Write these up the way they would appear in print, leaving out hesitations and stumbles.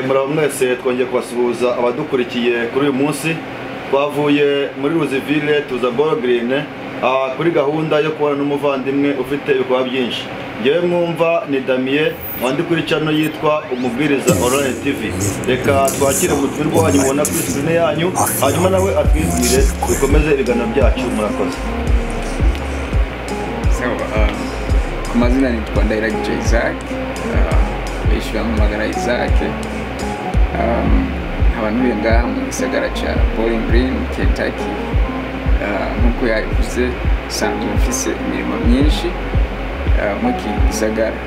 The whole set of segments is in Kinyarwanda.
Muraba mwese twongeye kubasuhuza abadukurikiye kuri uyu munsi. Twavuye muri Ruziville tuza Green kuri gahunda yo kubana n'umuvandimwe ufite ibikorwa byinshi. Ngewe mwumva ni Damien wandi kuri channel yitwa Umubwiriza Online TV. Reka twakire umutumirwa wanyu mubona kuri screen yanyu, hanyuma nawe atwibwire bikomeze ibiganiro byacu. Murakoze. Ku mazina nitwa Ndayiragije Isaac, bishyura nk'amagara Isaac. Abantu benga mu gisagara cya Bowling Green, Kentucky. Nkuko yabivuze, sanzwe mfise imirimo myinshi mu gisagara.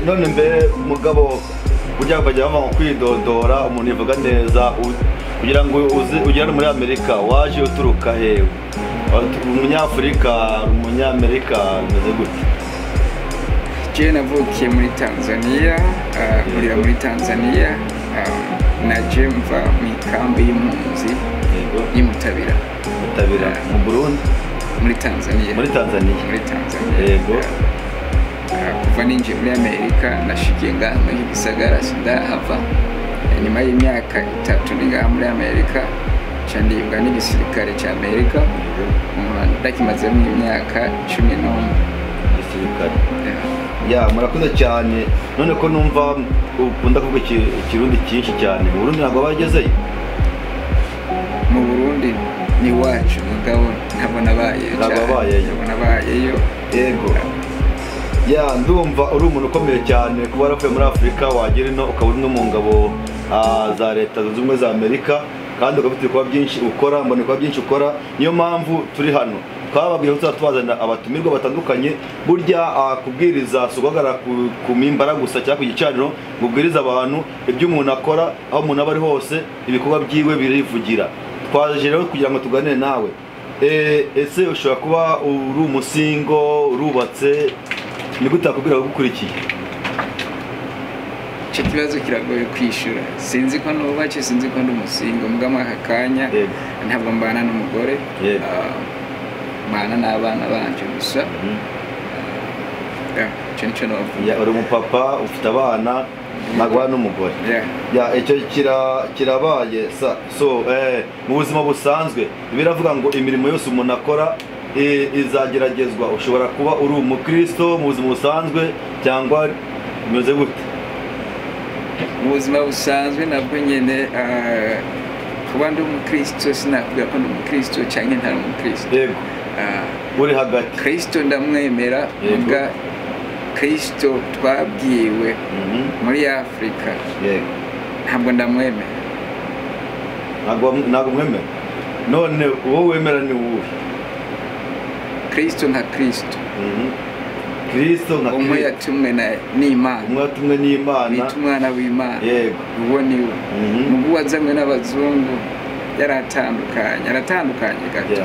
None mbere mugabo kugira ngo bajya bava kwidodora umuntu yivuga neza kugira ngo ugere muri Amerika waje uturuka hewe? Umunyafurika, umunyamerika meze gute? Je navukiye muri Tanzania, kurira muri Tanzania, naje mva mu kambi y'impunzi y'Mutabira. Mutabira mu Burundi? Muri Tanzania. Muri Tanzania. Muri Tanzania. Yego. Kuva ninjiye muri Amerika nashikiye ngaha muri gisagara sindahava. Nyuma y'imyaka 3 ningaha muri Amerika, candiyunga n'igisirikare cya Amerika. Ndakimaze mu myaka 11 gisirikare. Ya murakoze cyane. None ko numva ukunda kuvuga ikirundi cyinshi cyane. Mu Burundi ntabwo bagezeyo? Mu Burundi ni wacu mugabo ntabwo nabayeyo. Yego. Ya ndumva uri umuntu ukomeye cyane kuba waravuye muri Afurika wagera ino ukaba uri no mu ngabo za leta zunze ubumwe za Amerika, kandi ugafite ibikorwa byinshi ukora, mbona ibikorwa byinshi ukora. Niyo mpamvu turi hano twababwiye ko tuzatwazana abatumirwa batandukanye. Burya kubwiriza sugagara ku mimbara gusa cyangwa ku gicaniro, mubwiriza abantu ibyo umuntu akora aho umuntu aba ari hose, ibikorwa byiwe birivugira. Twaje rero kugira ngo tuganire nawe. Ese ushobora kuba uri umusingo, urubatse, ni gute akubwira gukurikiye? Icyo kibazo kiragoye kwishura. Sinzi ko nubace, sinzi ko ndi umusingo, mugama akakanya ntabwo mbana n'umugore. Mbana n'abana banje gusa. Cyo no. Uri umupapa, ufite abana, nagwa n'umugore. Icyo kirabaye so mu buzima busanzwe biravuga ngo imirimo yose umuntu akora izageragezwa. Ushobora kuba uri umukristo mu buzima busanzwe cyangwa bimeze gute? Mu buzima busanzwe nabwo nyene kuba ndi umukristo sinakugira ko ndi umukristo cyangwa ntari umukristo. Yego. Uri hagati. Kristo ndamwemera, mbwa Kristo twabwiwe muri Afrika. Yego. Ntabwo ndamwemera. Ntabwo mwemera? None uwo wemera ni uwuhe? Kristo nka Kristo. Kristo nka Kristo. Umwe yatumwe n'Imana. Umwe yatumwe n'Imana. Umwana w'Imana. Yego. Uwo ni we. Mubu wazamwe n'abazungu yaratandukanye gato.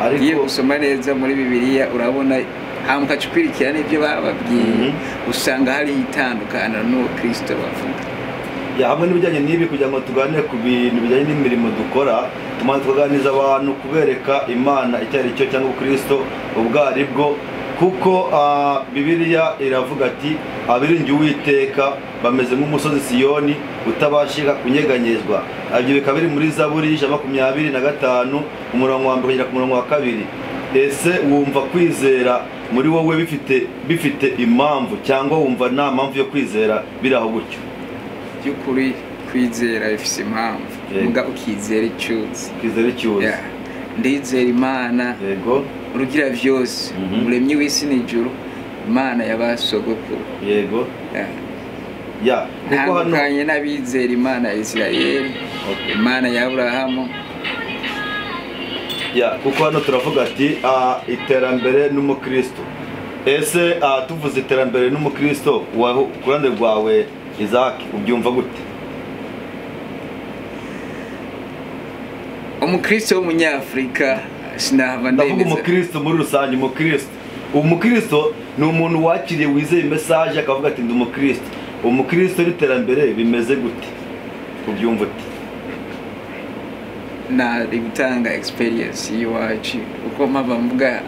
Ariko usoma neza muri Bibiliya urabona amukacupirikira n'ibyo bababwiye, usanga hari itandukana n'uwo Kristo bavuga. Hamwe n'ibijyanye n'ibi kugira ngo tuganire ku bintu bijyanye n'imirimo dukora, tumanza tukaganiriza abantu kubereka Imana icyo ari cyo cyangwa Kristo ubwo ari bwo, kuko Bibiliya iravuga ati abiringiye Uwiteka bameze nk'umusozi Siyoni utabashika kunyeganyezwa. Ibyo bikaba biri muri Zaburi 25 umurongo wa 1 kugera ku murongo wa 2. Ese wumva kwizera muri wowe bifite impamvu cyangwa wumva nta mpamvu yo kwizera biraho gutyo? Byukuri kwizera ifise impamvu, muga ukizera icyuzi. Kwizera icyuzi. Ndizera Imana. Yego. Urugira vyose, umuremyi w'isi n'ijuru, Imana yabasogokuru. Yego. Kuko hano kanye n'abizera Imana ya Isirayeli, Imana ya Abrahamu. Kuko hano turavuga ati iterambere n'umukristo. Ese tuvuze iterambere n'umukristo, ku ruhande rwawe Isaac ubyumva gute? Umukristo w'umunyafrika sinahava ndemeza. Ndavuga umukristo muri rusange. Umukristo ni umuntu wakiriye wizeye message akavuga ati ndi umukristo. Umukristo n'iterambere bimeze gute? Ubyumva ute? na gutanga experience yiwacu uko mpava mvuga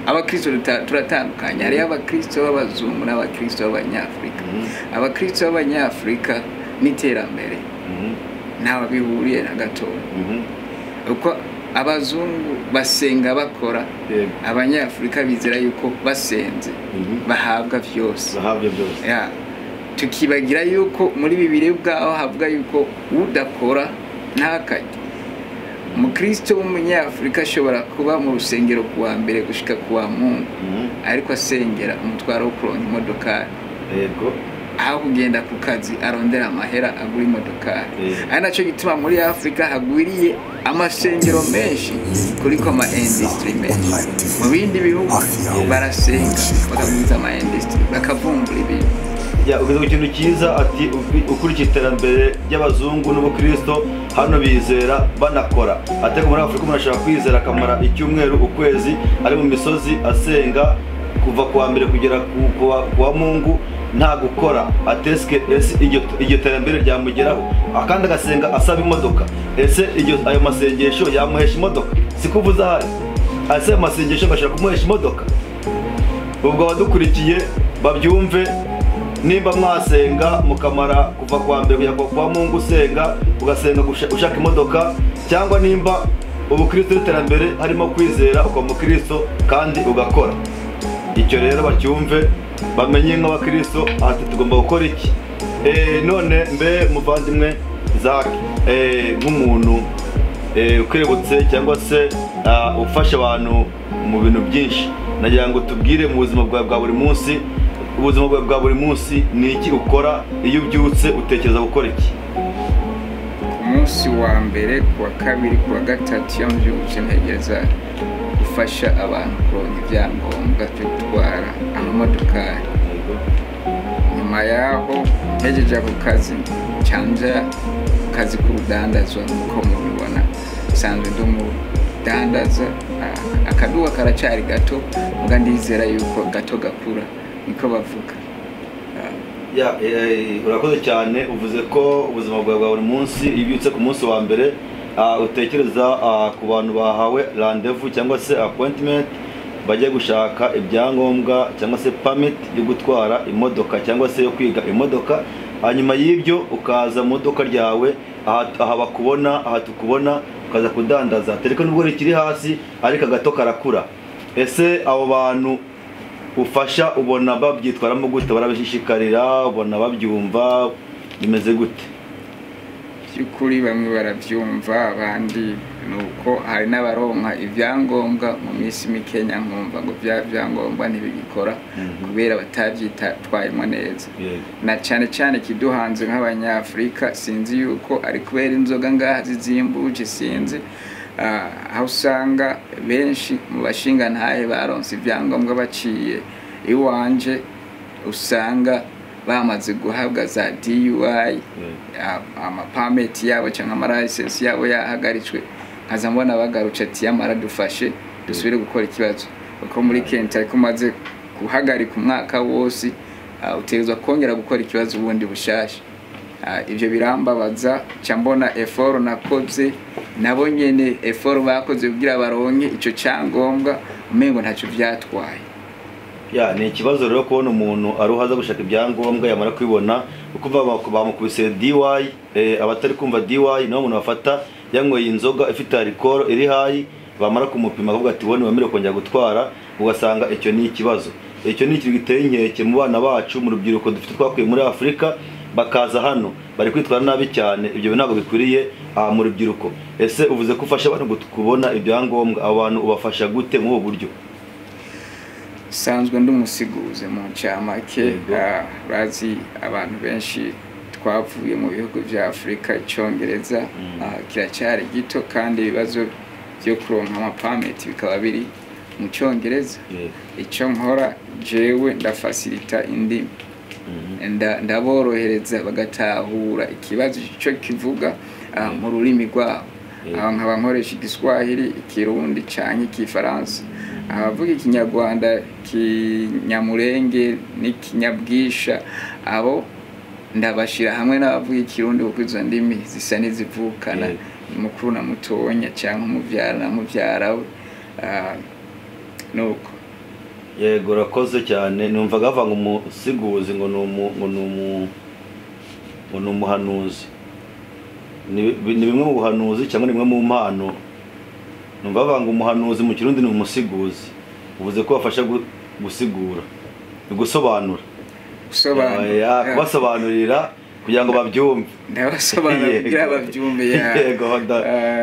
abakristo turatandukanye hari abakristo b'abazungu n'abakristo b'abanyafrika abakristo b'abanyafrika n'iterambere ntawe bihuriye na gato uko abazungu basenga bakora abanyafrika bizera yuko basenze bahabwa byose tukibagira yuko muri bibiri bwaho havuga yuko udakora ntakajya umukristo w'umunyafrika ashobora kuba mu rusengero kuwa mbere gushika kuwa Mungu ariko asengera umutwaro wo kuronka imodokari aho kugenda ku kazi arondera amahera agura imodokari ari nacyo gituma muri Afrika hagwiriye amasengero menshi kuriko ama industry menshi mu bindi bihugu barasenga bakaguza ama industry bakavumbura ibintu ugeze ku kintu cyiza ati ukurikira iterambere ry'abazungu n'ubukristo hano bizera banakora ateka muri Afrika umuntu ashobora kwizera akamara icyumweru ukwezi ari mu misozi asenga kuva kuwa mbere kugera kuwa Mungu nta gukora ateske ese iryo terambere ryamugeraho akandi agasenga asaba imodoka ese ayo masengesho yamuhesha imodoka sikuvuza hari ase masengesho bashaka kumuhesha imodoka ubwo badukurikiye babyumve nimba mwasenga mukamara kuva kwa mbere kujya kwa Mungu usenga ugasenga ushaka imodoka cyangwa nimba ubukristo n'iterambere harimo kwizera uko mukristo kandi ugakora icyo rero bacyumve bamenye nk'abakristo ati tugomba gukora iki none mbe muvandimwe Zaki nk'umuntu ukwibutse cyangwa se ufasha abantu mu bintu byinshi nagira ngo tubwire mu buzima bwa buri munsi ubuzima bwa buri munsi ni iki ukora iyo ubyutse utekereza gukora iki umunsi wa mbere kuwa kabiri kuwa gatatu yo mbyutse ntegereza gufasha abantu kuronka ibyangombwa byo gutwara amamodokari nyuma yaho ntegereje ku kazi cyanja kazi k'urudandazwa nk'uko mubibona sanzwe ndi umudandaza akaduka karacari gato muga ndizera yuko gato gakura niko bavuga urakoze cyane uvuze ko ubuzima bwawe bwa buri munsi ibyutse ku munsi wa mbere utekereza ku bantu bahawe rendezvous cyangwa se appointment bajye gushaka ibyangombwa cyangwa se permit yo gutwara imodoka cyangwa se yo kwiga imodoka hanyuma y'ibyo ukaza mu modoka ryawe aha bakubona aha tukubona ukaza kudandaza tereka nubwo rikiri hasi ariko gato karakura ese abo bantu ufasha ubona babyitwaramo gute barabishishikarira ubona babyumva bimeze gute byukuri bamwe barabyumva abandi nuko hari n'abaronka ibyangombwa mu minsi mikenya nkumva ngo byangombwa ntibigikora kubera batabyitwayemo neza na cyane cyane kiduhanze nk'abanyafrika sinzi yuko ari kubera inzoga ngaha zizimbuje sinzi aho usanga benshi mu bashinga ntahe baronse ibyangombwa baciye iwanje usanga bamaze guhabwa za DUI amapameti yabo cyangwa amalicense yabo yahagaritswe nkaza mbona bagaruca ati yamara dufashe dusubire gukora ikibazo uko muri Kenya ariko maze guhagarika umwaka wose utegezwa kongera gukora ikibazo ubundi bushasha ibyo birambabaza cyambona effort nakoze nabo nyene effort bakoze kugira baronke ico cyangombwa umengo ntacyo byatwaye ni ikibazo rero kubona umuntu aruhaza gushaka ibyangombwa yamara kwibona ukuva bamukubise DUI abatari kumva DUI naho umuntu bafata yanyweye inzoga ifite alcohol iri hayi bamara kumupima akavuga ati wone wamere kongera gutwara ugasanga icyo ni ikibazo icyo ni ikintu giteye inkeke mu bana bacu mu rubyiruko dufite twakuye muri Afrika bakaza hano bari kwitwara nabi cyane ibyo ntabwo bikwiriye mu rubyiruko ese uvuze ko ufasha abantu kubona ibyangombwa abantu ubafasha gute mu buryo sanzwe ndumusiguje mu ncamake bazi abantu benshi twavuye mu bihugu bya Afrika icyongereza kiracyari gito kandi ibibazo byo kuronka amapameti bikaba biri mu cyongereza icyo nkora jewe ndafacilita indimi ndaborohereza bagatahura ikibazo cyo kivuga mu rurimi rwabo nkaba nkoresha igiswahili ikirundi cyangwa ikifaransa abavuga ikinyarwanda kinyamurenge n'ikinyabwisha abo ndabashira hamwe n'abavuga ikirundi kuko izo ndimi zisa n'izivukana mukuru na mutonya cyangwa umuvyara na muvyara we nuko. Yego urakoze cyane. Numva gavanga umusiguzi ngo ni umuhanuzi. Ni bimwe mu buhanuzi cyangwa ni bimwe mu mpano. Numva bavanga umuhanuzi mu Kirundi ni umusiguzi. Uvuze ko bafasha gusigura, gusobanura. Kubasobanurira kugira ngo babyumve. Ndabasobanurira babyumve ya. Yego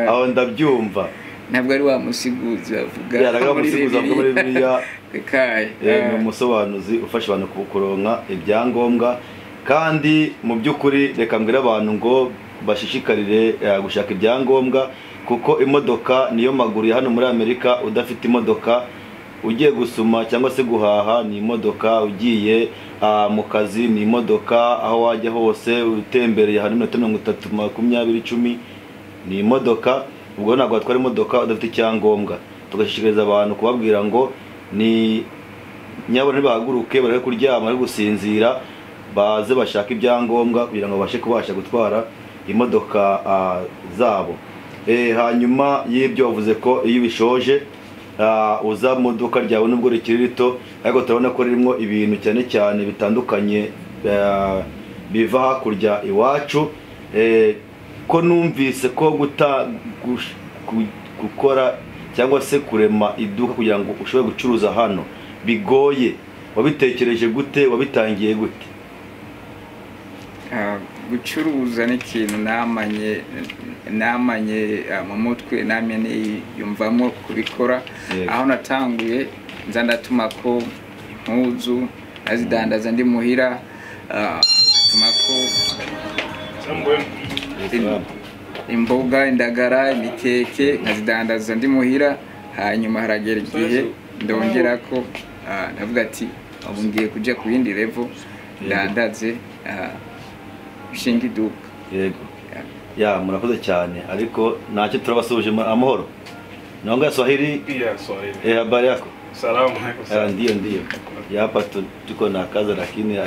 aho ndabyumva. Ntabwo ari wa musiguzi bavuga. Yaraga musiguzi avuga muri Bibiliya. Kaye. Ni umusobanuzi ufasha abantu kuronka ibyangombwa, kandi mu by'ukuri reka mbwira abantu ngo bashishikarire gushaka ibyangombwa, kuko imodoka niyo maguru hano muri Amerika. Udafite imodoka ugiye gusuma cyangwa se guhaha ni imodoka, ugiye mu kazi ni imodoka, aho wajya hose utembereye hano 30 20 10 ni imodoka. Ubwo ntabwo watwara imodoka udafite icyangombwa. Tugashishikariza abantu kubabwira ngo ni nyabona bahaguruke bari kuryama bari gusinzira, baze bashaka ibyangombwa kugira ngo babashe kubasha gutwara imodoka zabo. Hanyuma y'ibyo uvuze ko iyo bishoje uza mu duka ryawe nubwo rikiri rito, ariko turabona ko ririmo ibintu cyane cyane bitandukanye biva hakurya iwacu. Ko numvise ko gukora cyangwa se kurema iduka kugira ngo ushobore gucuruza hano bigoye. Wabitekereje gute? Wabitangiye gute? Gucuruza ni ikintu namanye mu mutwe, namye yumvamo kubikora. Aho natanguye nza ndatuma ko impuzu azidandaza ndi muhira, atuma ko imboga, indagara, imikeke nkazidandaza ndi muhira. Hanyuma haragera igihe ndongera ko ndavuga ati ubu ngiye kujya ku yindi level, ndandaze shingi iduka. Yego ya murakoze cyane, ariko ntacyo turabasuje amahoro. Naongea Swahili? Pia Swahili. Habari yako? Salamu alaykum. Ndio. Ya hapa tuko na kazi, lakini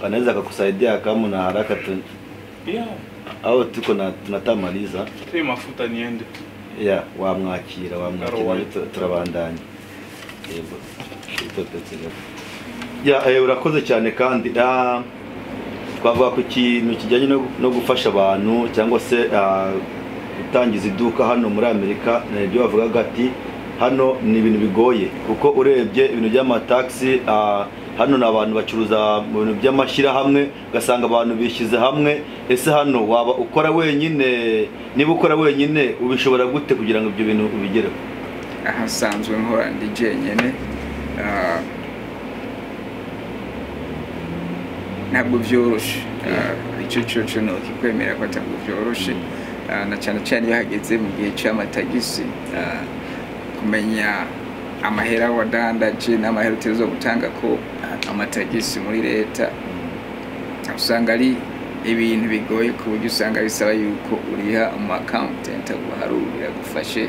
anaweza kukusaidia kama na haraka tu. Yeah. Au tuko na tunatamaliza. Hii mafuta niende. Ya wamwakira turabandanya. Yego. Ya urakoze cyane, kandi twavuga ku kintu kijyanye no gufasha abantu cyangwa se gutangiza iduka hano muri Amerika. Nibyo bavugaga ati hano ni ibintu bigoye, kuko urebye ibintu by'amataxi hano n'abantu bacuruza mu bintu by'amashyirahamwe, ugasanga abantu bishyize hamwe. Ese hano waba ukora wenyine? Niba ukora wenyine ubishobora gute kugira ngo ibyo bintu ubigereho? Ahasanzwe nkora ndi jenyene, ntabwo byoroshe. Icyo no kikwemera ko atabwo byoroshe, na cyane cyane iyo hageze mu gihe cy'amatagisi, kumenya amahera wadandaje n'amahera utezo gutanga ko amatagisi muri leta. Usanga ari ibintu bigoye ku buryo usanga bisaba yuko uriha umu accountant aguharurira gufashe,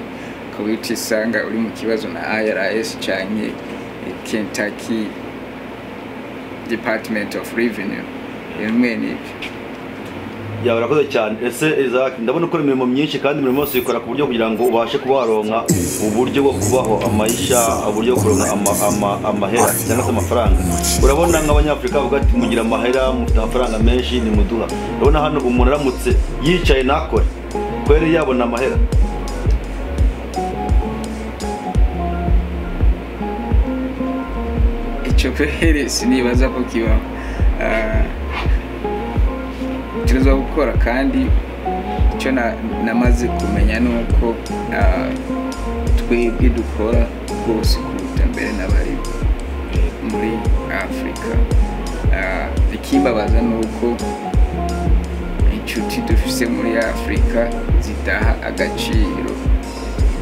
ko wicisanga uri mu kibazo na IRS cyane Kentucky Department of Revenue. Yemwe nibyo. Ya urakoze cyane. Ese Isaac, ndabona ukora imirimo myinshi kandi imirimo yose ikora ku buryo kugira ngo ubashe kubaronka uburyo bwo kubaho amayisha, uburyo bwo kuronka amahera cyangwa se amafaranga. Urabona nk'abanyafrika bavuga ati mugira amahera, mufite amafaranga menshi ni muduha. Urabona hano umuntu aramutse yicaye nakore kweri yabona amahera? Icyo kweri sinibaza ko kibaho. Tuzo gukora, kandi icyo namaze kumenya nuko twebwe dukora rwose kuruta mbere n'abari muri Afrika. Ikimbabaza nuko inshuti dufise muri Afrika zitaha agaciro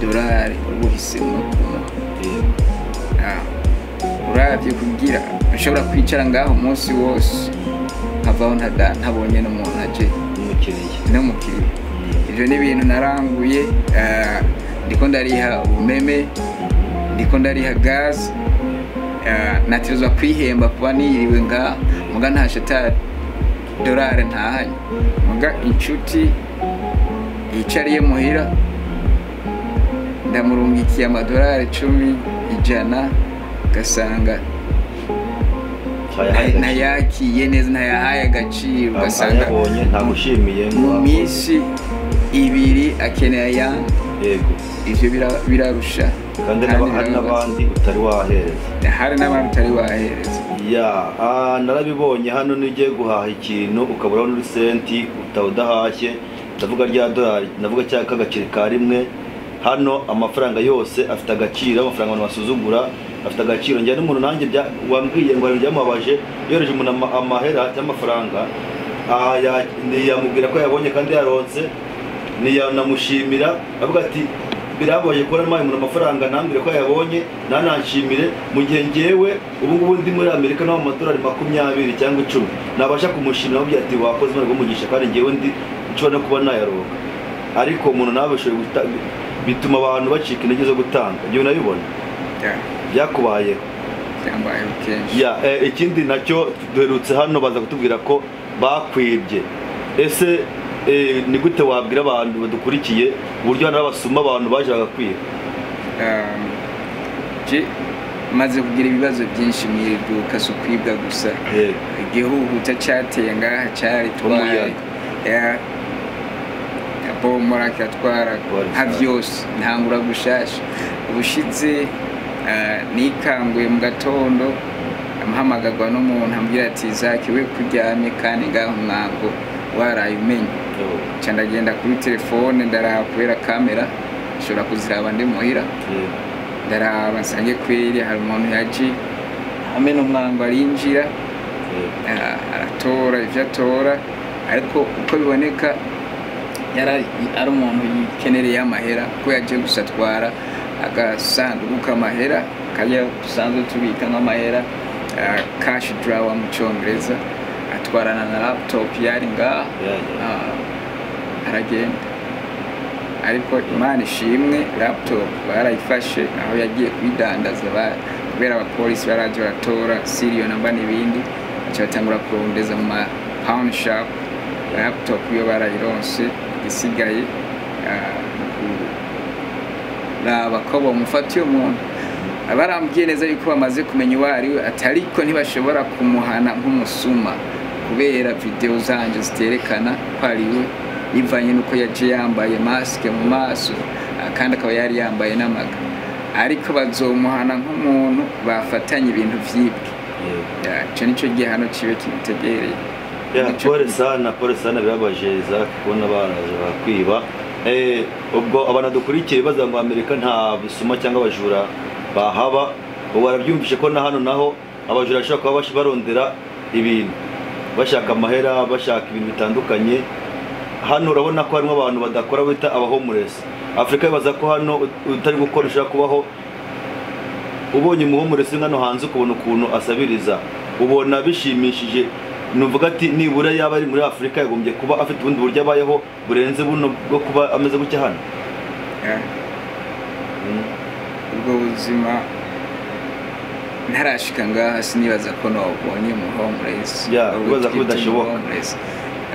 dolari ubuhisemo kuno. Uravye kugira ushobora kwicara ngaho umunsi wose havaho ntabonye n'umuntu aje n'umukiriya. Ibyo ni ibintu naranguye. Ndiko ndariha umeme, ndiko ndariha gaz, nategerezwa kwihemba kuba niyiriwe ngaho, muga ntashe dolari ntahanye. Muga inshuti yicariye muhira ndamurungikiye amadolari 10 ijana gasanga nayakiye neza ntayahaye agaciro ugasanga ntagushimiye mu minsi 2 akeneye ayandi yego ivyo birarusha kandi n'abandi utari wahereza hari n'abandi utari wahereza narabibonye hano nigiye guhaha ikintu ukabura n'urusenti utawudahashye ndavuga rya dolari ndavuga cyaka agaciro ka rimwe hano amafaranga yose afite agaciro amafaranga abantu basuzugura afite agaciro njye n'umuntu nanjye wambwiye ngo njyamubabaje yoreje umuntu amahera cy'amafaranga yamubwira ko yabonye kandi yaronse niyanamushimira avuga ati birabaye ko namaye umuntu amafaranga nambwire ko yabonye nananshimire mu gihe ngewe ubu ngubu ndi muri Amerika no mu madolari 20 cyangwa 10 nabasha kumushimira avuga ati wakoze imana umugisha kandi ngewe ndi nshobora kuba nayaroka ariko umuntu nabashoboye bituma abantu bacika intege zo gutanga ibyo nabibona byakubayeho byambayeho kenshi ikindi nacyo duherutse hano baza kutubwira ko bakwibye ese ni gute wabwira abantu badukurikiye uburyo hano abasuma abantu baje bagakwiba maze kugira ibibazo byinshi mu iduka so kwibwa gusa igihuhuta cyateye ngaha cyari twaye bomora kiratwara nka byose ntangura gushasha ubushize nikanguye mu gatondo amuhamagagwa n'umuntu ambwira ati Zaki we kuryamye kandi ngaho mwango waraye umenye ndagenda kuri telefone ndaraba kubera kamera nshobora kuziraba ndi muhira ndaraba nsange kweri hari umuntu yaje amena umwango arinjira aratora ivyo atora ariko uko biboneka yari ari umuntu yikenereye amahera ko yaje gusatwara agasanduku k'amahera kajya dusanzwe tubika nk'amahera cash drawer mu Cyongereza atwarana na laptop yari ngaha aragenda ariko Imana ishimwe laptop barayifashe aho yagiye kwidandaza kubera abapolisi baraje baratora serial number n'ibindi cyatangura kurondeza mu pound shop laptop yo barayironse isigaye bakaba mufatiye umuntu abarambwiye neza yuko bamaze kumenya uwari we atariko ntibashobora kumuhana nk'umusuma kubera video zanje ziterekana ko ari we bivanye nuko yaje yambaye mask mu maso kandi akaba yari yambaye n'amaga ariko bazomuhana nk'umuntu bafatanye ibintu vyibwe cyo nico gihe hano ciwe kibitegereye pole sana birabaje Zaki kubona baraje bakwiba ubwo abana dukurikiye baza ngo Amerika nta busuma cyangwa abajura bahaba barabyumvishe ko na hano naho abajura bashaka kuba barondera ibintu bashaka amahera bashaka ibintu bitandukanye hano urabona ko harimo abantu badakora bita abahomeless Afrika bibaza ko hano utari gukora ushaka kubaho ubonye umuhomeless ngano hanze ukubona ukuntu asabiriza ubona bishimishije nuvuga ati nibura yaba ari muri Afrika yagombye kuba afite ubundi buryo abayeho burenze buno bwo kuba ameze gutya hano ubwo buzima ntarashika ngaha sinibaza ko nabonye mu homeless ubaza ko bidashoboka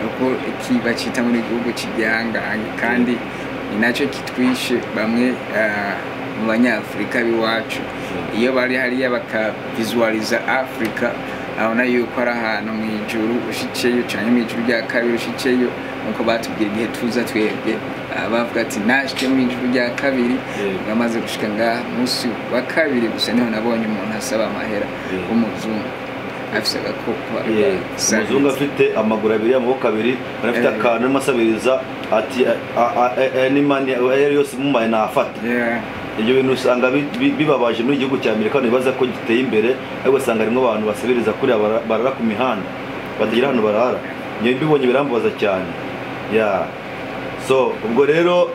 kuko ikiba cita muri gihugu cy'igihanganye kandi ni nacyo kitwishe bamwe mu banyafrika biwacu iyo bari hariya bakavisualiza Africa abona yuko ari ahantu mu ijuru ushiceyo cyane mu ijuru rya kabiri ushiceyo nuko batubwira igihe tuza twebwe bavuga ati nashike mu ijuru rya kabiri bamaze gushika ngaha munsi wa kabiri gusa niho nabonye umuntu asaba amahera w'umuzungu afise agakoko umuzungu afite amaguru abiri amaboko abiri afite akantu n'amasabiriza ati ni mani yose mumaye nafata ibyo bintu usanga bibabaje muri igihugu cya Amerika nibaza ko giteye imbere ariko usanga harimo abantu basabiriza kuri barara ku mihanda batagira hano barara nyo mbibonye birambaza cyane so ubwo rero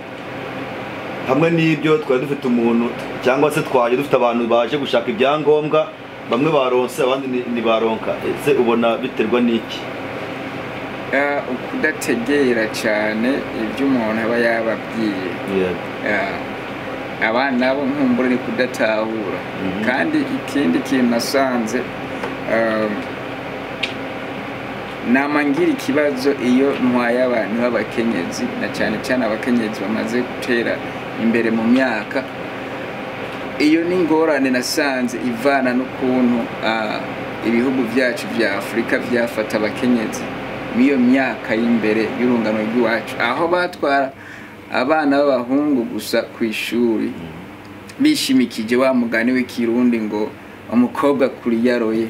hamwe n'ibyo twari dufite umuntu cyangwa se twaje dufite abantu baje gushaka ibyangombwa bamwe baronse abandi ni baronka ese ubona biterwa n'iki ukudategera cyane ibyo umuntu aba yababwiye abana bo nkumbura ni kudatahura kandi ikindi kintu nasanze namangira ikibazo iyo ntwaye abantu b'abakenyezi na cyane cyane abakenyezi bamaze gutera imbere mu myaka. Iyo ni ingorane nasanze ivana n'ukuntu ibihugu byacu bya Afurika byafata abakenyezi miyo myaka y'imbere y'urungano rw'iwacu, aho batwara abana b'abahungu gusa ku ishuri bishimikije wa mugani w'ikirundi ngo umukobwa kuri yaroye.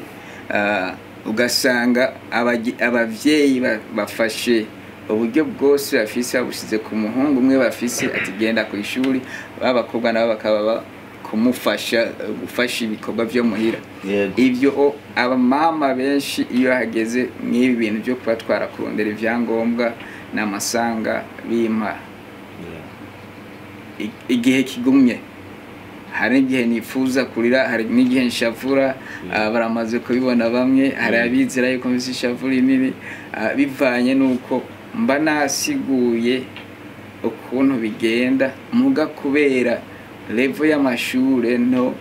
Ugasanga abavyeyi bafashe uburyo bwose bafise babusize ku muhungu umwe bafise ati genda ku ishuri, babakobwa nabo bakaba kumufasha gufasha ibikorwa byo muhira. Ibyo abamama benshi iyo hageze n'ibi bintu byo kubatwara kurondera ibyangombwa n'amasanga bimpa igihe kigumye. Hari igihe nifuza kurira, hari n'igihe nshavura, baramaze kubibona bamwe, hari abizera yuko mfise ishavura nini bivanye nuko mba nasiguye ukuntu bigenda muga kubera level y'amashure no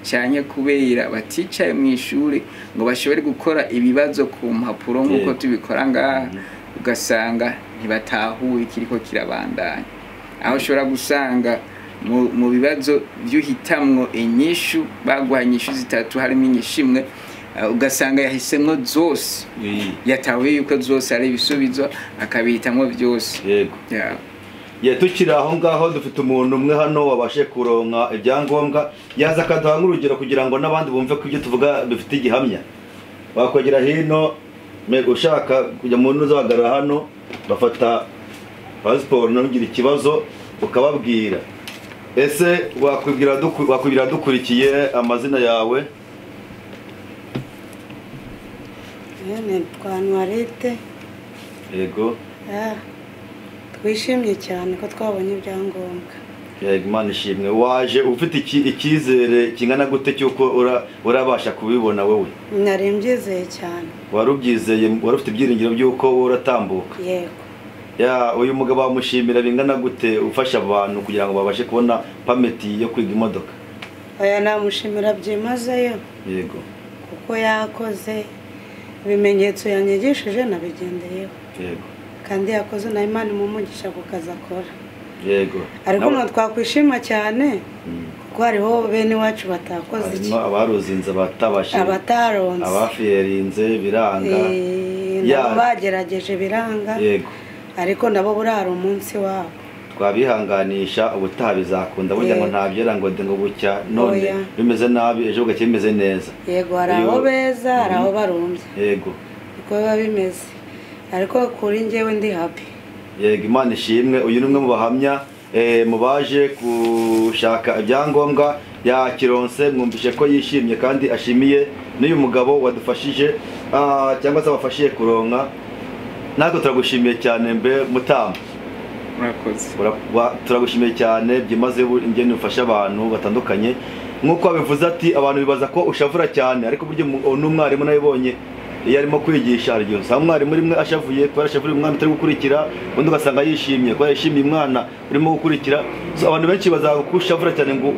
cyanye kubera baticaye mu ishuri ngo bashobore gukora ibibazo ku mpapuro nk'uko tubikora ngaha, ugasanga ntibatahuye kiriko kirabandanya. Aho ushobora gusanga mu bibazo byuhitamwo inyishu bagwa inyishu zitatu harimo inyishimwe, ugasanga yahisemwo zose yatahuye yuko zose ari ibisubizo akabihitamwo byose. Yego tukira aho ngaho dufite umuntu umwe hano wabashe kuronka ibyangombwa, yaza akaduha nk'urugero kugira ngo n'abandi bumve ko ibyo tuvuga bifite igihamya. Wakwegera hino ushaka kujya mu ntuza bagarara hano bafata passport n'ugira ikibazo ukababwira. Ese wakwibwira dukurikiye amazina yawe? Twanwarite. Yego. Twishimye cyane ko twabonye ibyangombwa. Yego, Imana ishimwe. Waje ufite icyizere kingana gute cyuko urabasha kubibona wowe? Nari mbyizeye cyane. Warubyizeye, warufite ibyiringiro byuko uratambuka? Yego. Uyu mugabo wamushimira bingana gute ufasha abantu kugira ngo babashe kubona permit yo kwiga imodoka? Oya, namushimira byimazeyo. Yego. Kuko yakoze ibimenyetso yanyigishije nabigendeyeho. Yego. Kandi yakoze na Imana imumugisha kukaza akora. Yego. Ariko no twakwishima cyane kuko hariho bene wacu batakoze iki. Abaruzinze batabashije. Abataronze. Abafiyerinze biranga. Nabo bagerageje biranga. Yego. Ariko nabo burara umunsi wabo. Twabihanganisha ubutaha bizakunda burya ngo ntabyera ngo ngo bucya none bimeze nabi ejo gake bimeze neza. Yego, haraho beza haraho barumbye. Yego. Uko biba bimeze. Ariko kuri njyewe ndi happy. Yego, Imana ishimwe. Uyu ni umwe mu bahamya mubaje gushaka ibyangombwa ya Kironse, mwumvishe ko yishimye kandi ashimiye n'uyu mugabo wadufashije cyangwa se abafashiye kuronka. Natwe turagushimiye cyane mbe Mutamba. Murakoze. Turagushimiye cyane byimaze ingene ufasha abantu batandukanye. Nkuko abivuze ati abantu bibaza ko ushavura cyane, ariko buryo n'umwarimu nabibonye iyo arimo kwigisha aryo usanga umwarimu rimwe ashavuye kubera ashavuye umwana utari gukurikira, undi ugasanga yishimye kubera yishimiye umwana urimo gukurikira. Abantu benshi bazaga ko ushavura cyane ngo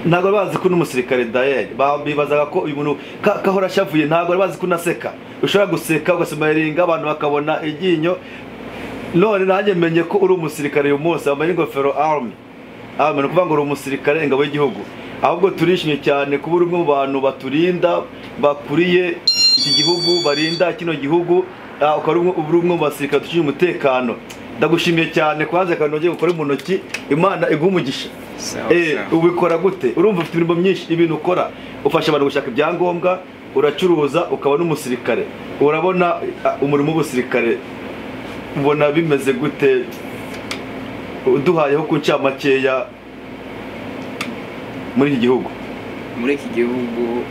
ntabwo bazi ko n'umusirikare Dael bibazaga ko uyu muntu kahora ashavuye, ntabwo bazi ko unaseka. Ushobora guseka ugasemaringa abantu bakabona iryinyo. None nanjye menye ko uri umusirikare uyu munsi wambaye ingofero army. Ni ukuvuga ngo uri umusirikare ingabo y'igihugu. Ahubwo turishimye cyane kuba uri umwe mu bantu baturinda bakuriye iki gihugu, barinda kino gihugu, ukaba uri umwe mu basirikare dushinzwe umutekano. Ndagushimiye cyane kwanze kandi nongeye gukora mu ntoki. Imana iguha umugisha. Ubikora gute? Urumva ufite imirimo myinshi ibintu ukora. Ufasha abantu gushaka ibyangombwa, uracuruza, ukaba n'umusirikare. Urabona umurimo w'ubusirikare ubona bimeze gute? Uduhayeho ku ncamakeya muri iki gihugu. Muri iki gihugu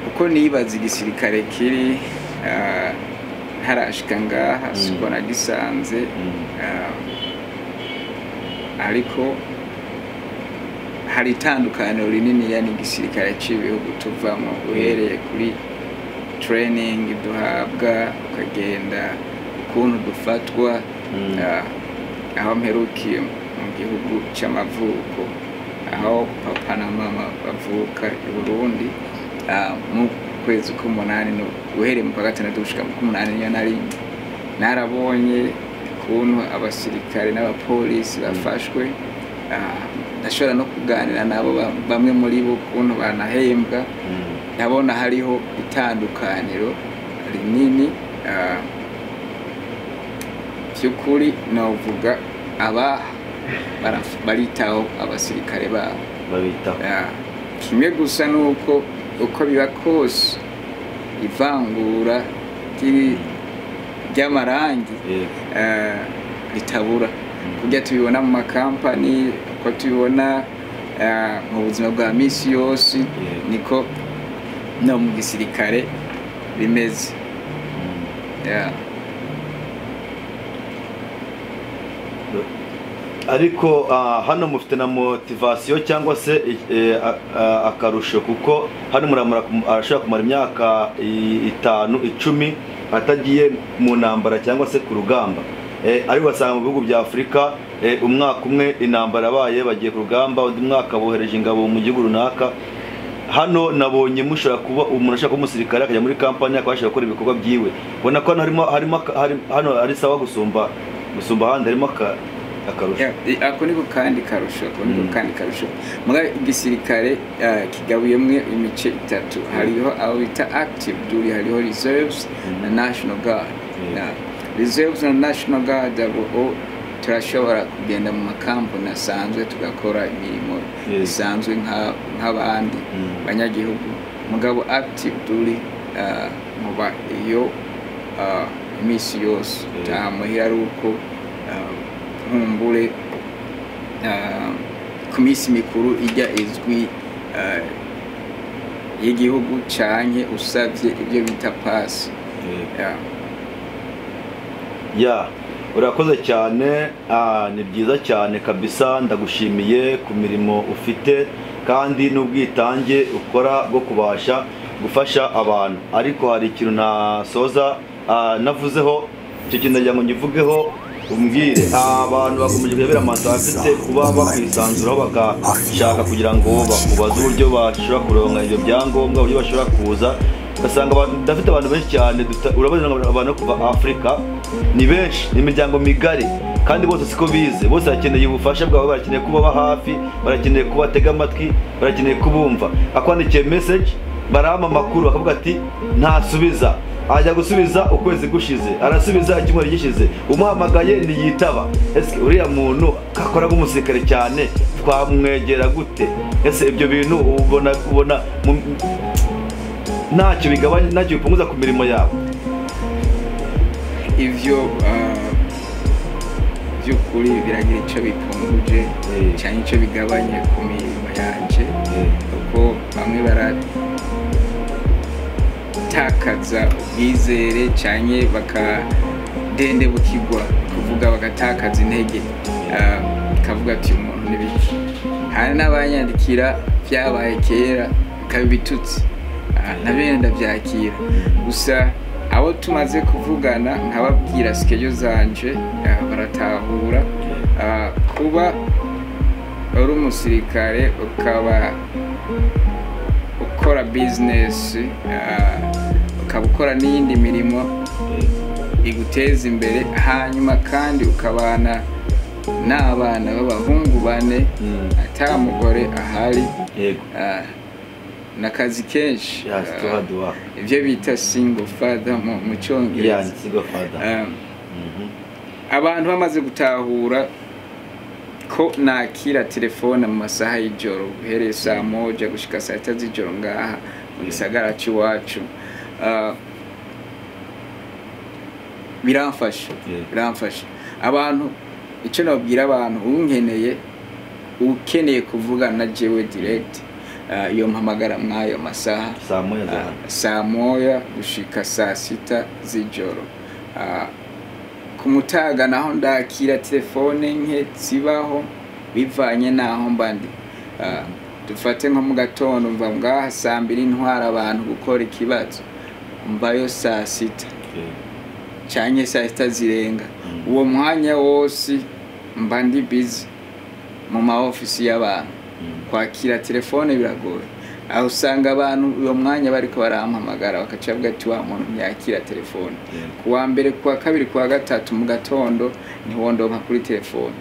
uko nibaza igisirikare kiri harashika ngaha siko nagisanze, ariko hari itandukaniro rinini yani igisirikare cy'ibihugu tuvamo, uhereye kuri training duhabwa, ukagenda ukuntu dufatwa, aho mperukiye mu gihugu cy'amavuko, aho papa na mama bavuka i Burundi. kwezi k'umunani no uhereye mu kwa gatandatu gushika mu k'umunani niyo narabonye ukuntu abasirikare n'abapolisi bafashwe ndashobora no kuganira nabo bamwe muri bo ukuntu banahembwa ndabona hariho itandukaniro rinini by'ukuri navuga baritaho abasirikare babo babitaho kimwe gusa nuko uko biba kose ivangura ry'amarangi ritabura kujya tubibona mu makampani uko tubibona mu buzima bwa misi yose niko no mu gisirikare bimeze ariko hano mufite na motivasiyo cyangwa se akarusho kuko hano arashobora kumara imyaka 5-10 atagiye mu ntambara cyangwa se ku rugamba ariko basanga mu bihugu bya Afurika umwaka umwe intambara abaye bagiye ku rugamba undi mwaka bohereje ingabo mu gihugu runaka hano nabonye mushobora kuba umuntu ashaka umusirikare akajya muri kampani akabasha gukora ibikorwa byiwe ubona ko hano ari sawa gusumba ahandi harimo akarusho ako niko kandi karusho muga igisirikare kigabuyemwe imice itatu hariho abo bita active duty hariho reserves na national guard reserves na national guard abo turashobora kugenda mu makampani asanzwe tugakora imirimo isanzwe nk'abandi banyagihugu mugabo active duty muba iyo imisi yose tamuhira ari uko nkumbure ku minsi mikuru ijya izwi y'igihugu canke usavye ibyo bita pasi urakoze cyane ni byiza cyane kabisa ndagushimiye ku mirimo ufite kandi n'ubwitange ukora bwo kubasha gufasha abantu ariko hari ikintu nasoza navuzeho icyo kintu ndagira ngo ngivugeho umbwire abantu bakomeje kuyabera amaso afite kuba bakwisanzuraho bagashaka kugira ngo bakubaze uburyo bashobora kuronka ibyo byangombwa uburyo bashobora kuza ugasanga dafite abantu benshi cyane urabona abantu kuva Afurika ni benshi ni imiryango migari kandi bose siko bize bose bakeneye ubufasha bwabo barakeneye kubaba hafi barakeneye kubatega amatwi barakeneye kubumva akwandikiye message barama makuru bakavuga ati ntasubiza ajya gusubiza ukwezi gushize arasubiza icyumweru gishize umuhamagaye ntiyitaba ese uriya muntu akora nk'umusirikare cyane twamwegera gute ese ibyo bintu ubona ntacyo bigabanya ntacyo bipunguza ku mirimo yabo ivyo by'ukuri biragira icyo bipunguje cyane icyo bigabanye ku mirimo yanje kuko bamwe baratakaza ubwizere cyane bakadendebukirwa kuvuga bagatakaza intege kavuga ati umuntu n'ibiki hari n'abanyandikira byabaye kera kabitutse nabene ndabyakira gusa abo tumaze kuvugana nkababwira sikejo zanje baratahura kuba uri umusirikare ukaba ukora business ukaba ukora n'iyindi mirimo iguteza imbere hanyuma kandi ukabana n'abana b'abahungu 4 ata mugore ahari nakazi kenshi ibyo bita single father mu cyongereza abantu bamaze gutahura ko nakira telefone mu masaha y'ijoro guhereye saa 1 gushika saa 3 z'ijoro ngaha mu gisagara cy'iwacu biramfasha abantu icyo nabwira abantu ukeneye kuvugana na jewe direct iyo mpamagara mwayo masaha saa 1 gushika saa 6 z'ijoro kumutaga naho ndakira telefone nke zibaho bivanye naho mbandi dufate nko mu gatondo mva ngaha saa 2 ntwara abantu gukora ikibazo mbayo saa 6 cyanye saa 6 zirenga uwo mwanya wose mbandi busy mu ma office y'abantu kwakira telefone biragoye aho usanga abantu uyo mwanya bariko barampamagara bakaca bavuga ati wa muntu ntiyakira telefone kuwa mbere kuwa kabiri kuwa gatatu mu gatondo ntiwondonka kuri telefone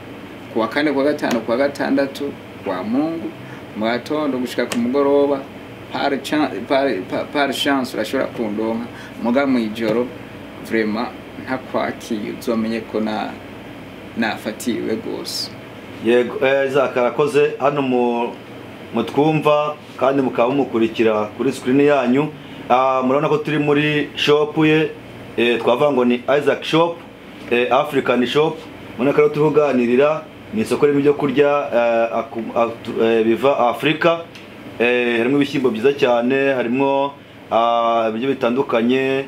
kuwa kane kuwa gatanu kuwa gatandatu kwa Mungu mu gatondo gushika ku mugoroba par chance urashobora kundonka muga mu ijoro vraiment ntakwakiye uzomenye ko nafatiwe gose. Yego zakarakoze hano mutwumva kandi mukaba mukurikira kuri screen yanyu. Murabona ko turi muri shop ye twavuga ngo ni Isaac shop, African shop. Muna karo tuvuganirira ni isoko y'ibyo kurya biva Afrika. Harimo ibishyimbo byiza cyane, harimo ibyo bitandukanye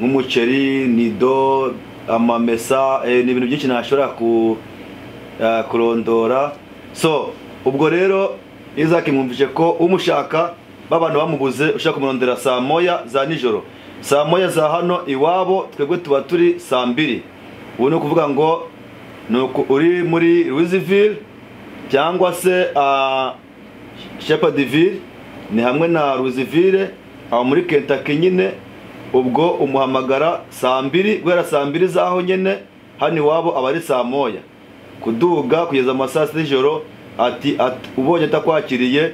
nk'umuceri, nido, amamesa, ni ibintu byinshi ntashobora kurondora. So ubwo rero Isaac mwumvise ko umushaka babantu bamubuze ushaka kumurondera saa moya za nijoro, saa moya za hano iwabo, twebwe tuba turi saa 2. Ubu ni ukuvuga ngo nuko uri muri Louisville cyangwa se Shepherdville, ni hamwe na Louisville aho muri Kentucky nyine. Ubwo umuhamagara saa 2 guhera saa 2 zaho nyene hano iwabo abari saa moya kuduga kugeza amasaa 6 y'ijoro. Ati ubonye atakwakiriye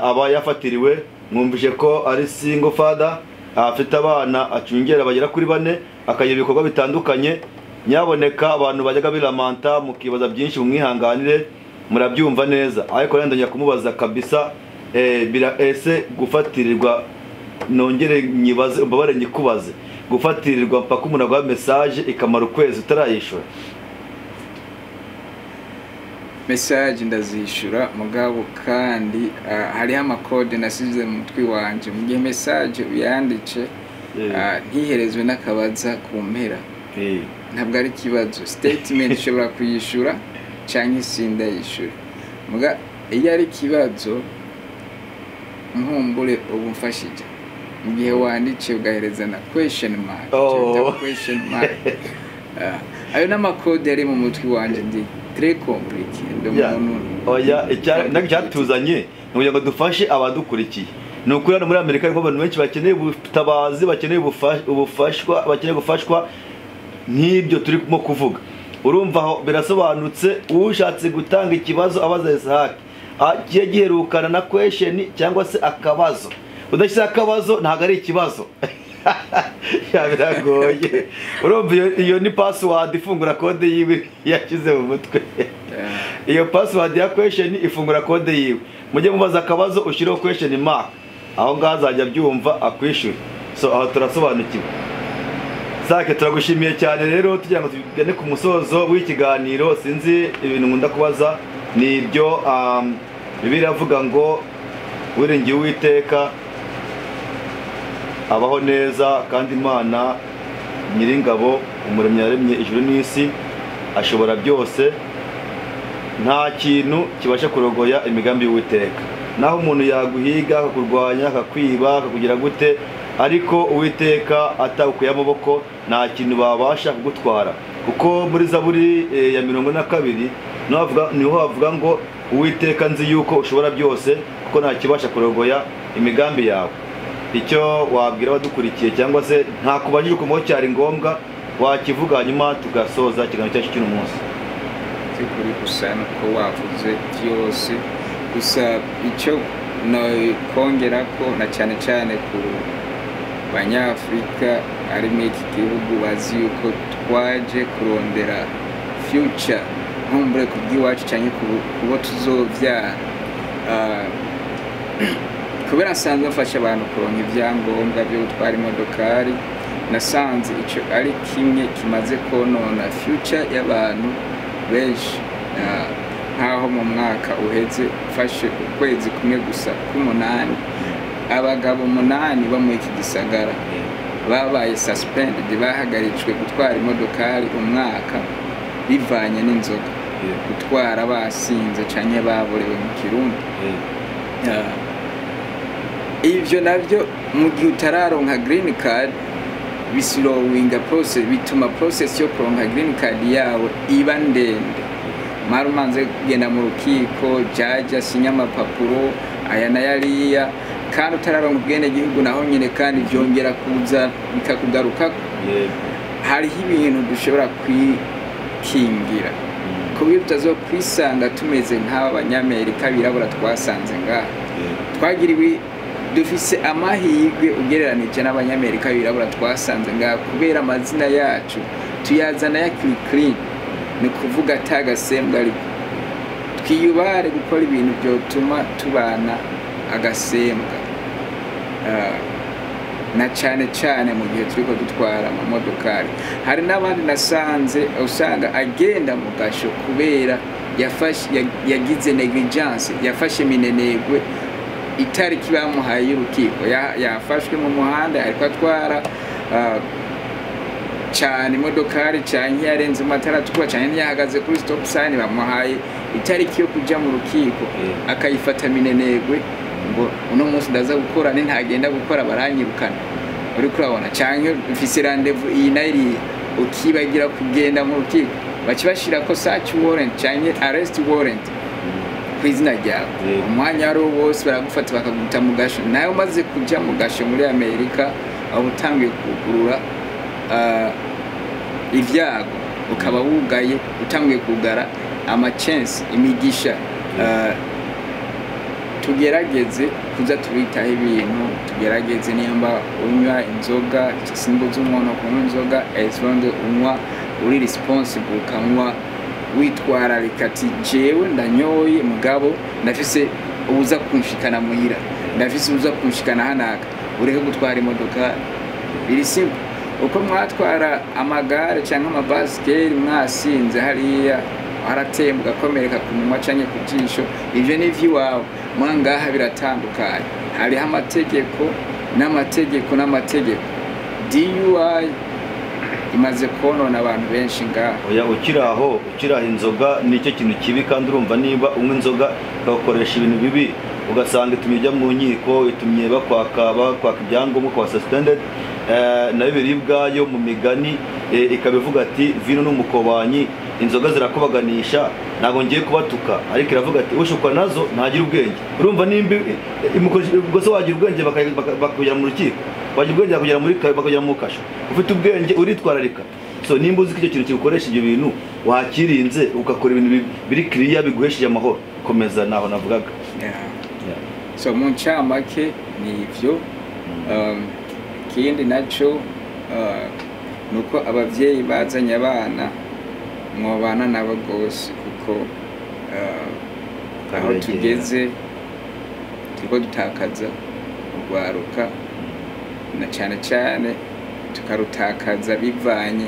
aba yafatiriwe. Mwumvise ko ari single father, afite abana acungera bagera kuri 4, akagira ibikorwa bitandukanye. Nyaboneka abantu bajyaga biramanta mukibaza byinshi mumwihanganire, murabyumva neza. Ariko ndanya kumubaza kabisa ese gufatirirwa, nongere nyibaze mbabare nyikubaze, gufatirirwa mpaka umuntu agwa message ikamara ukwezi utarayishura? Message ndazishura mugabo kandi hariho amakode nasize mu mutwi wanje mu gihe message uyandice ntiherezwe n'akabaza ku mpera. Ntabwo ari kibazo, statement ushobora kuyishura cyangwa isinda yishura. Muga iyo ari kibazo nkumbure ubu mfashije mu gihe wanditse ugahereza na question mark. Question mark. Ayo n'amakode ari mu mutwi wanje ndi très compliqué. Oya cyatuzanye kugira ngo dufashe abadukurikiye. Nukuri hano muri Amerika harimo abantu benshi bakeneye ubutabazi, bakeneye ubufashwa, bakeneye gufashwa nk'ibyo turimo kuvuga. Urumva aho birasobanutse. Ushatse gutanga ikibazo abaza Isaac agiye giherukana na question cyangwa se akabazo. Udashyize akabazo ntago ari ikibazo. Biragoye. Urumva iyo ni password ifungura code yiwe yakize mu mutwe. Iyo password ya question ifungura code yiwe. Mujye mubaza akabazo ushireho question mark, aho ngazajya byumva akwishyura. So aho turasobanukiwe. Sake turagushimiye cyane rero, tugira ngo tugende ku musozo w'ikiganiro. Sinzi ibintu nkunda kubaza ni ibyo Bibiliya avuga ngo wiringiye Uwiteka abaho neza, kandi Imana Nyiringabo umuremyi yaremye ijuru n'isi ashobora byose, nta kintu kibasha kurogoya imigambi y'Uwiteka. Naho umuntu yaguhiga akakurwanya akakwiba akakugira gute, ariko Uwiteka atakuye amaboko nta kintu babasha kugutwara. Kuko muri Zaburi ya 42 niho havuga ngo Uwiteka nzi yuko ushobora byose, kuko nta kibasha kurogoya imigambi yawe. Icyo wabwira abadukurikiye cyangwa se nta kubajije uko cyari ngombwa wakivuga nyuma tugasoza ikiganiro cyacu cy'uno munsi? Kuri gusa nuko wavuze byose, gusa icyo no kongera ko na cyane cyane ku Banyafrika ari muri iki gihugu bazi yuko twaje kurondera future nkumbure kubw'iwacu cyane kubo tuzovyara. Kubera nsanzwe mfasha abantu kuronka ibyangombwa byo gutwara imodokari, nasanze icyo ari kimwe kimaze konona future y'abantu benshi. Nkaho mu mwaka uheze mfashe ukwezi kumwe gusa k'umunani abagabo 8 bo mu iki gisagara babaye suspended, bahagaritswe gutwara imodokari umwaka bivanye n'inzoga, gutwara basinze canke baborewe mu Kirundi. Ivyo navyo mu gihe utararonka green card bislowinga process, bituma process yo kuronka green card yawe iba ndende. Marumanze kugenda mu rukiko, jaji asinya amapapuro, aya na yariya kandi utararonka ubwene gihugu naho nyine kandi byongera kuza bikakugaruka hariho ibintu dushobora kwikingira kubyo tutazokwisanga tumeze nk'aba banyamerika birabura twasanze ngaha twagiriwe dufise amahirwe ugereranije n'abanyamerika birabura twasanze ngaha kubera amazina yacu tuyazana yakiri clean ni kuvuga atagasembwa ariko twiyubare gukora ibintu byotuma tubana agasembwa na cyane mu gihe turiko dutwara amamodokari hari n'abandi nasanze usanga agenda mu gasho kubera yagize negligence yafashe minenegwe itariki bamuhaye y'urukiko yafashwe mu muhanda ariko atwara cyane imodokari cyane yarenze amatara atukura cyane ntiyahagaze kuri stop sign bamuhaye itariki yo kujya mu rukiko akayifata minenegwe ngo uno munsi ndaza gukora ntagenda gukora baranyirukana uri kurabona cyane ufise rendezvous iyi nairi ukibagira kugenda mu rukiko bakibashira ko search warrant cyane arrest warrant kwizina ryawe umwanya wari wose baragufata bakaguta mu gasho nayo maze kujya mu gasho muri Amerika aho utangiye kugurura ibyago ukaba wugaye utangiye kugara amachance imigisha tugerageze kuza tubitaho ibintu tugerageze nimba unywa inzoga simbuza umuntu kunywa inzoga as long unywa uri responsible ukanywa witwararika ati jewe ndanyoye mugabo ndafise uza kunshikana muhira ndafise uza kunshikana hanaka ureke gutwara imodoka biri simple uko mwatwara amagare cyangwa amabasikeri mwasinze hariya haratembuka komereka ku munwa canke ku jisho ivyo ni vy'iwawe mwangaha biratandukanye hariho amategeko n'amategeko DUI imaze konona abantu benshi ngaho oya ukiraho inzoga nicyo kintu kibi kandi urumva niba unywa inzoga ugakoresha ibintu bibi ugasanga itumye ujya mu nkiko itumye bakwaka ibyangombwa kwa suspended nayo biribwayo mu migani ikabivuga ati vino n'umukobanyi inzoga zirakubaganisha ntabwo ngiye kubatuka ariko iravuga ati ushukwa nazo ntagira ubwenge urumva nimba ubwo wagira ubwenge bakujya mu rukiko wagira ubwenge bakujya mu kasho ufite ubwenge uritwararika so nimba uzi ko icyo kintu kigukoresha ibyo bintu wakirinze ugakora ibintu biri clear biguhesheje amahoro komeza naho navugaga so mu ncamake ni ivyo kindi naco nuko abavyeyi bazanye abana mwobana nabo gose kuko aho tugeze turiko dutakaza urwaruka na cyane tukarutakaza bivanye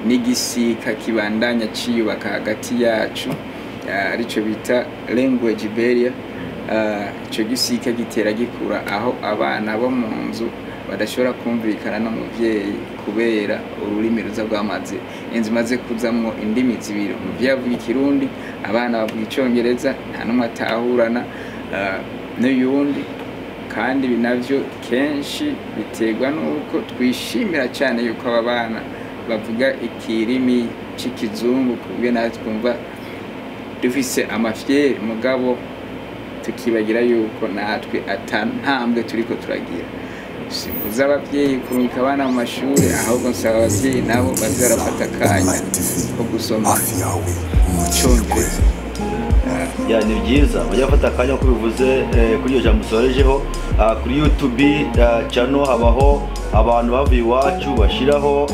n'igisika kibandanya ciyubaka hagati yacu arico bita language barrier ico gisika gitera gikura aho abana bo mu nzu badashobora kumvikana n'umuvyeyi kubera ururimi ruza rwamaze inzu maze kuzamwo indimi zibiri umuvyeyi avuga ikirundi abana bavuga icongereza nta numwe atahurana n'uyundi kandi binavyo kenshi biterwa nuko twishimira cyane yuko aba bana bavuga ikirimi c'ikizungu kubwe natwe twumva dufise amafyeri mugabo tukibagira yuko natwe atantambwe turiko turagira simbuza abavyeyi kurungika abana mu mashuri ahubwo nsaba abavyeyi nabo baze barafata akanya ko gusoma icongereza ni byiza bajya bafata akanya ko bivuze kuri iyo jambo usorejeho kuri YouTube channel habaho abantu bavuye iwacu bashiraho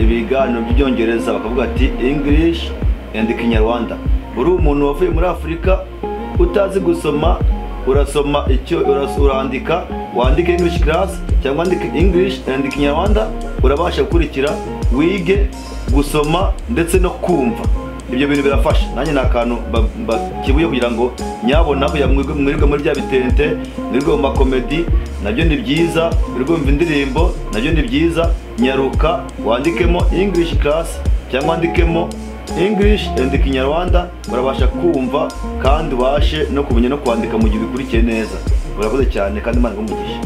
ibiganiro by'ibyongereza bakavuga ati English and Kinyarwanda uri umuntu wavuye muri Afrika utazi gusoma urasoma icyo urandika wandike English class cyangwa wandike English and Kinyarwanda urabasha gukurikira wige gusoma ndetse no kumva ibyo bintu birafasha nanjye nakantu kibuye kugira ngo nyabona ko yamwirwe muri bya bitente mwirwe mu makomedi nabyo ni byiza mwirwe mu indirimbo nabyo ni byiza nyaruka wandikemo English class cyangwa wandikemo English and Kinyarwanda urabasha kumva kandi ubashe no kumenya no kwandika mu gihe bikurikiye neza urakoze cyane kandi Imana igumugisha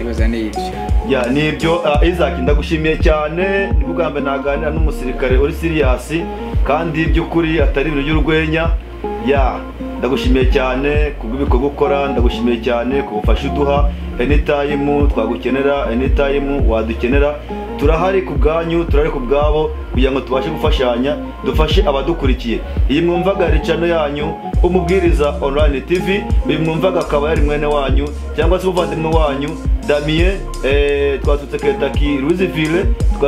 ibaza n'ibyo nibyo Isaac ndagushimiye cyane nibwo naganira n'umusirikare uri serious kandi by'ukuri atari ibintu by'urwenya ndagushimiye cyane kubw'ibikorwa ukora, ndagushimiye cyane kubufasha uduha anytime twagukenera, anytime wadukenera, turahari ku bwanyu, turahari ku bwabo kugira ngo tubashe gufashanya, dufashe abadukurikiye. Iyi mwumvaga ari channel yanyu Umubwiriza Online TV, uyu mwumvaga akaba yari mwene wanyu cyangwa se umuvandimwe wanyu Damien, twatutse Kentucky Louisville,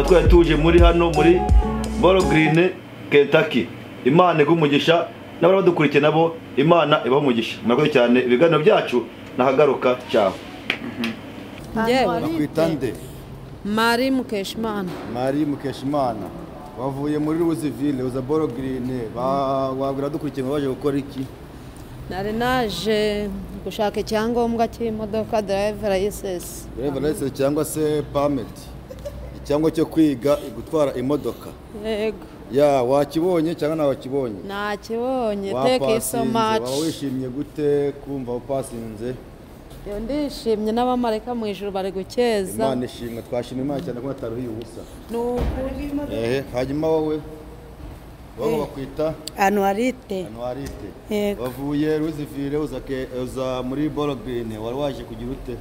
twari tuje muri hano muri Bowling Green Kentucky. Imana igumugisha n'abari badukurikiye nabo, Imana ibaho umugisha. Murakoze cyane, ibiganiro byacu nahagaruka cyane. Bakwitande Mari Mukeshimana. Mari Mukeshimana wavuye muri Louisville uza Bowling Green, wabwira dukurikiye baje gukora iki? Nari naje gushaka icyangombwa cy'imodoka, driver license. Driver license cyangwa se permit, cyangwa cyo kwiga gutwara imodoka. Yego. Ya wakibonye cyangwa nawe wakibonye? Nakibonye, thank you so much. Wawishimye gute kumva upasinze? Yo ndishimye, n'abamarika mu ijuru bari gukeza. Imana ishimwe, twashimye Imana cyane ko ataruhiye ubusa. Nukuri. Hanyuma wowe bakwita Anuarite. Wavuye Louisville uza muri Bowling Green, wari waje kugira ute?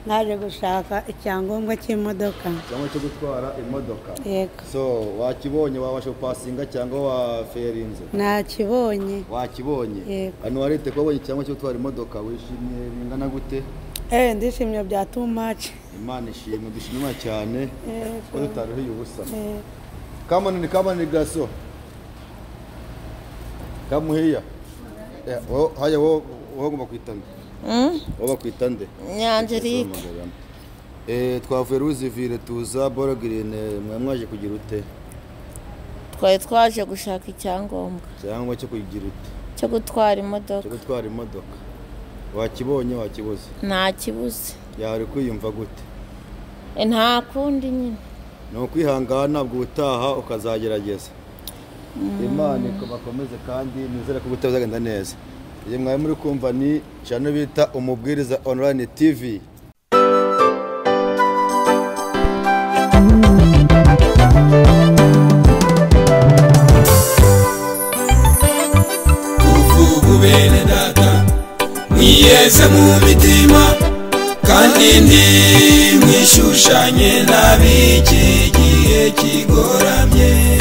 Naje gushaka icyangombwa cy'imodoka. Cyangwa cyo gutwara imodoka. Yego. So wakibonye, wabasha gupasinga cyangwa waferinze? Nakibonye. Wakibonye? Yego. Anuarite ko wabonye cyangwa cyo gutwara imodoka, wishimye bingana gute? Ndishimye bya too much. Imana ishimwe, dushimye cyane ko tutaruhiye ubusa. Kamani gaso. Kamuhiya. Haya wo ngomba kwitanda. Woba kwitande? Nyanjerike. Twavuye Louisville tuza Bowling Green, mwaje kugira ute? Twari twaje gushaka icyangombwa. Cyangwa cyo kugira ute? Cyo gutwara imodoka. Cyo gutwara imodoka. Wakibonye wakibuze? Nta kibuze. Yari kwiyumva gute? Nta kundi nyine. No kwihangana nabwo utaha ukazagerageza. Imana ikabakomeze kandi nizere ko gutazagenda neza. Iyi mwaye muri kumva ni channel bita Umubwiriza Online TV. Uvugu bene data mwiyeze mu mitima kandi ndi mwishushanye n'abiki gihe kigoramye.